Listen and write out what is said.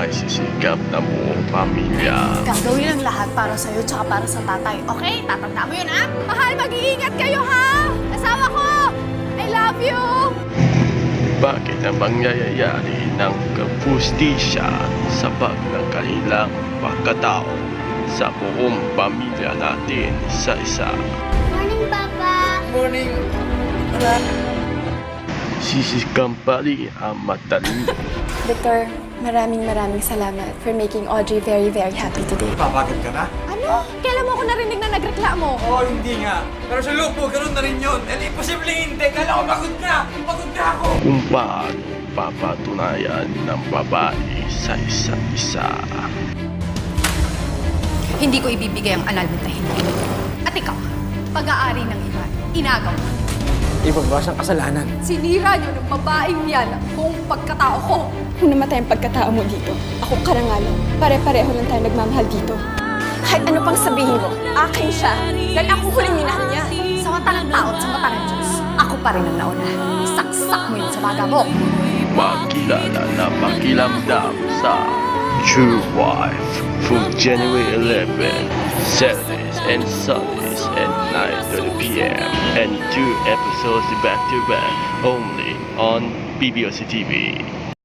ay sisikap na buong pamilya. Gagawin ang lahat para sa'yo tsaka para sa tatay. Okay? Tatanda mo yun, ha? Mahal, mag-iingat kayo, ha? Asawa ko! I love you! Bakit ang pangyayari ng kapustisya sa pag ng kanilang pagkatao sa buong pamilya natin sa isa? Morning, Papa! Morning. Sisikam pa rin ang matalino. Victor, maraming salamat for making Audrey very happy today. Papagod ka na? Ano? Kailan mo ako narinig na nagreklamo? Oo, hindi nga. Pero sa loob mo, ganun na rin yun. Eh, imposible hindi. Kala ko pagod na. Pagod na ako. Kung paano papatunayan ng babae sa isa't isa. Hindi ko ibibigay ang anal mo tahimik. At ikaw, pag-aari ng iba, inagaw mo. Ibagbawas ang kasalanan. Sinira niyo ng babaeng yan ang buong pagkatao ko. Kung namatay ang pagkatao mo dito, ako karangalan. Pare-pareho lang tayo nagmamahal dito. Kahit ano pang sabihin mo, akin siya. Dahil ako huling minahal niya. Sa mata ng tao at sa mata ng Diyos, ako pa rin ang nauna. Isaksak mo yun sa baga mo. Makilala na makilamdam sa True Wife from January 11, Saturdays and Sundays at 9:30 p.m. and 2 episodes back to back only on BBOC TV.